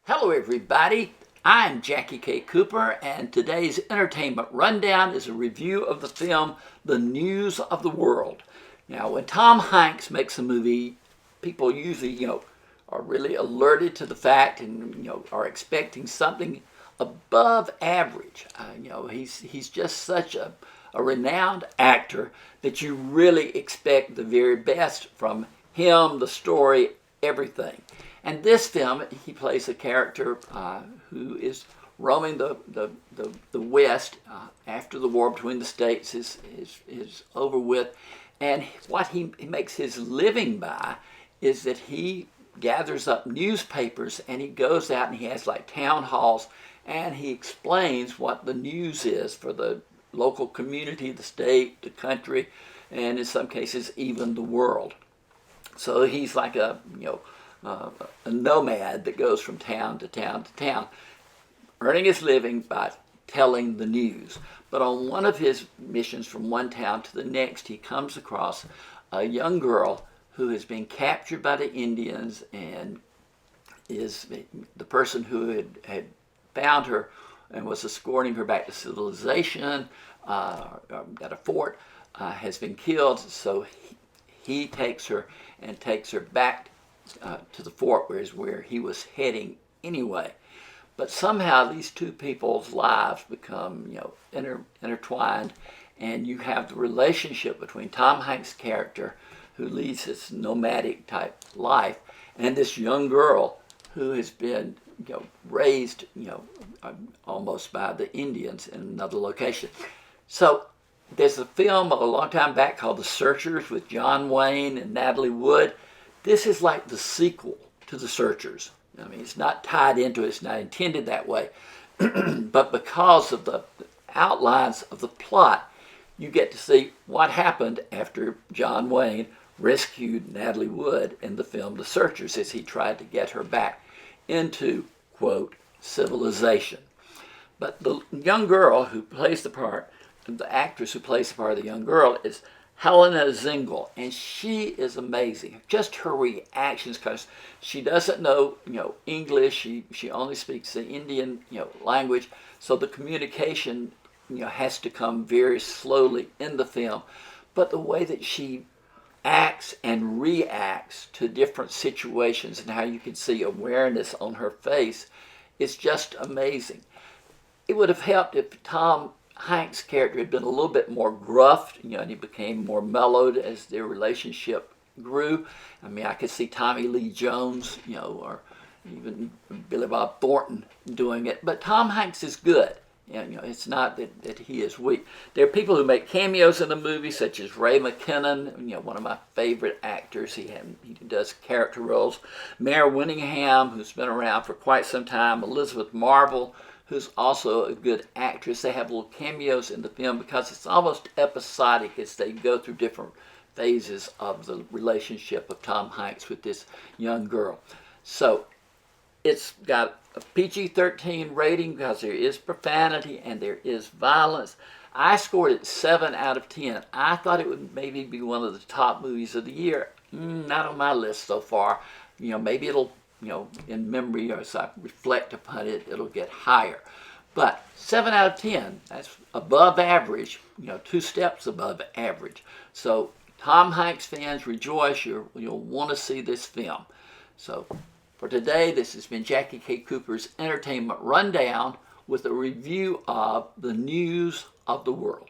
Hello everybody, I'm Jackie K. Cooper, and today's entertainment rundown is a review of the film The News of the World. Now, when Tom Hanks makes a movie, people usually, are really alerted to the fact and, are expecting something above average. He's just such a renowned actor that you really expect the very best from him, the story, everything. And this film, he plays a character who is roaming the West after the war between the states is over with. And what he makes his living by is that he gathers up newspapers and he goes out and he has like town halls and he explains what the news is for the local community, the state, the country, and in some cases even the world. So he's like a nomad that goes from town to town to town, earning his living by telling the news. But on one of his missions from one town to the next, he comes across a young girl who has been captured by the Indians and is the person who had found her and was escorting her back to civilization at a fort has been killed. So he takes her and takes her back to the fort, where he was heading anyway. But somehow these two people's lives become, intertwined, and you have the relationship between Tom Hanks' character, who leads this nomadic type life, and this young girl who has been, raised, almost by the Indians in another location. So there's a film of a long time back called The Searchers with John Wayne and Natalie Wood. This is like the sequel to The Searchers. I mean, it's not tied into it, it's not intended that way. But because of the outlines of the plot, you get to see what happened after John Wayne rescued Natalie Wood in the film The Searchers as he tried to get her back into, quote, civilization. But the young girl who plays the part, the actress who plays the part of the young girl is Helena Zengel, and she is amazing. Just her reactions, because she doesn't know, English. She only speaks the Indian, language. So the communication, has to come very slowly in the film. But the way that she acts and reacts to different situations and how you can see awareness on her face is just amazing. It would have helped if Tom Hanks' character had been a little bit more gruff, and he became more mellowed as their relationship grew. I mean, I could see Tommy Lee Jones, or even Billy Bob Thornton doing it. But Tom Hanks is good. It's not that he is weak. There are people who make cameos in the movie, such as Ray McKinnon, one of my favorite actors. He does character roles. Mare Winningham, who's been around for quite some time. Elizabeth Marvel, who's also a good actress. They have little cameos in the film because it's almost episodic as they go through different phases of the relationship of Tom Hanks with this young girl. So it's got a PG-13 rating because there is profanity and there is violence. I scored it 7 out of 10. I thought it would maybe be one of the top movies of the year. Not on my list so far. Maybe it'll, in memory, or as I reflect upon it, it'll get higher. But 7 out of 10, that's above average, 2 steps above average. So Tom Hanks fans, rejoice, you'll want to see this film. So for today, this has been Jackie K. Cooper's Entertainment Rundown with a review of The News of the World.